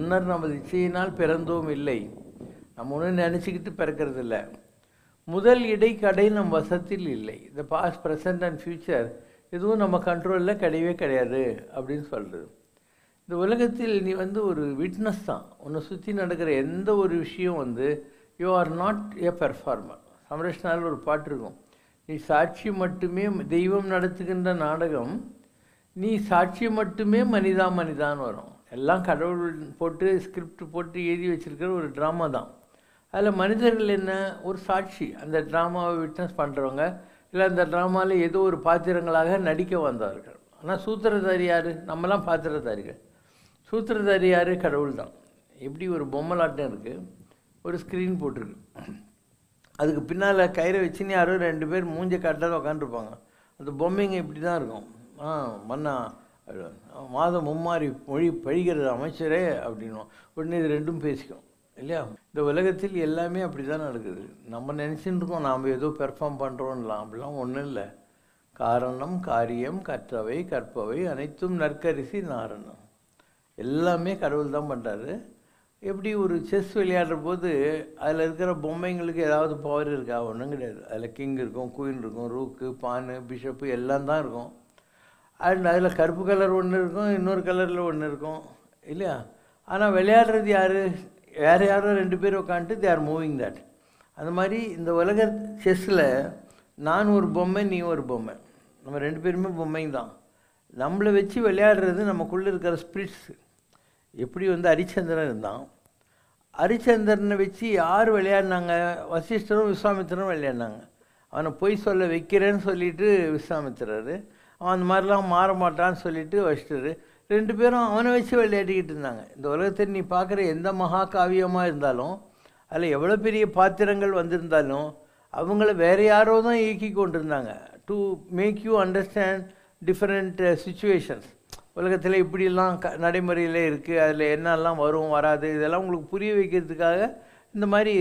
முன்னர் நமது இச்சையினால் பிறந்தோம் இல்லை. நம்ம ஒன்றும் நினச்சிக்கிட்டு பிறக்கிறது இல்லை. முதல் இடைக்கடை நம் வசத்தில் இல்லை. இந்த பாஸ்ட், ப்ரெசன்ட் அண்ட் ஃப்யூச்சர் எதுவும் நம்ம கண்ட்ரோலில் கிடையவே கிடையாது அப்படின்னு சொல்கிறது. இந்த உலகத்தில் நீ ஒரு விட்னஸ் தான். உன்னை சுற்றி நடக்கிற எந்த ஒரு விஷயம் you are not a performer. சமரஷ்னால் ஒரு பாட்டு இருக்கும், நீ சாட்சி மட்டுமே தெய்வம் நடத்துகின்ற நாடகம், நீ சாட்சி மட்டுமே மனிதா மனிதான்னு வரும். எல்லாம் கடவுள் போட்டு ஸ்கிரிப்ட் போட்டு எழுதி வச்சுருக்கிற ஒரு ட்ராமா தான். அதில் மனிதர்கள் என்ன, ஒரு சாட்சி, அந்த ட்ராமாவை விட்னஸ் பண்ணுறவங்க, இல்லை அந்த ட்ராமாவில் ஏதோ ஒரு பாத்திரங்களாக நடிக்க வந்தவர்கள். ஆனால் சூத்திரதாரி யார்? நம்மலாம் பாத்திரதாரிகள். சூத்திரதாரி யார்? கடவுள் தான். எப்படி ஒரு பொம்மலாட்டம் இருக்குது, ஒரு ஸ்க்ரீன் போட்டிருக்கு, அதுக்கு பின்னால் கயிறை வச்சுன்னு யாரோ 2 பேர் மூஞ்ச காட்டாத உட்காந்துருப்பாங்க. அந்த பொம்மைங்க இப்படி தான் இருக்கும். மன்னா மாதம் மும்மாறி மொழி பழிகிறது அமைச்சரே அப்படின்னும். உடனே இது ரெண்டும் பேசிக்கும் இல்லையா? இந்த உலகத்தில் எல்லாமே அப்படி தான் நடக்குது. நம்ம நினச்சிட்டு இருக்கோம் நாம் ஏதோ பெர்ஃபார்ம் பண்ணுறோம்லாம். அப்படிலாம் ஒன்றும் இல்லை. காரணம் காரியம் கற்றவை கற்பவை அனைத்தும் நற்கரிசி நாரணம். எல்லாமே கடவுள் தான் பண்ணுறாரு. எப்படி ஒரு செஸ் விளையாடுற போது அதில் இருக்கிற பொம்மைங்களுக்கு ஏதாவது பவர் இருக்கா? ஒன்றும் கிடையாது. அதில் கிங் இருக்கும், குயின் இருக்கும், ரூக்கு, பானு, பிஷப்பு எல்லாம் தான் இருக்கும். அண்ட் அதில் கருப்பு கலர் ஒன்று இருக்கும், இன்னொரு கலரில் ஒன்று இருக்கும் இல்லையா? ஆனால் விளையாடுறது யார்? வேறு யாரோ 2 பேர் உட்காந்துட்டு தே ஆர் மூவிங் தட். அந்த மாதிரி இந்த உலக செஸ்ஸில் நான் ஒரு பொம்மை, நீ ஒரு பொம்மை, நம்ம 2 பேருமே பொம்மைங்க தான். நம்மளை வச்சு விளையாடுறது நமக்குள்ளே இருக்கிற ஸ்பிரிட்ஸ். எப்படி ஹரிச்சந்திரன் இருந்தான், ஹரிச்சந்திரனை வச்சு யார் விளையாடினாங்க? வசிஷ்டரும் விஸ்வாமித்திரரும் விளையாடினாங்க. அவனை பொய் சொல்ல வைக்கிறேன்னு சொல்லிட்டு விஸ்வாமித்திரர், அவன் அந்த மாதிரிலாம் மாற மாட்டான்னு சொல்லிட்டு வசிஷ்டர், 2 பேரும் அவனை வச்சு விளையாடிக்கிட்டு இருந்தாங்க. இந்த உலகத்தில் நீ பார்க்குற எந்த மகா காவியமாக இருந்தாலும், அதில் எவ்வளோ பெரிய பாத்திரங்கள் வந்திருந்தாலும் அவங்கள வேறு யாரோ தான் இயக்கி கொண்டு இருந்தாங்க. To make you understand different situations. உலகத்தில் இப்படிலாம் நடைமுறையில் இருக்குது, அதில் என்னெல்லாம் வரும் வராது, இதெல்லாம் உங்களுக்கு புரிய வைக்கிறதுக்காக இந்த மாதிரி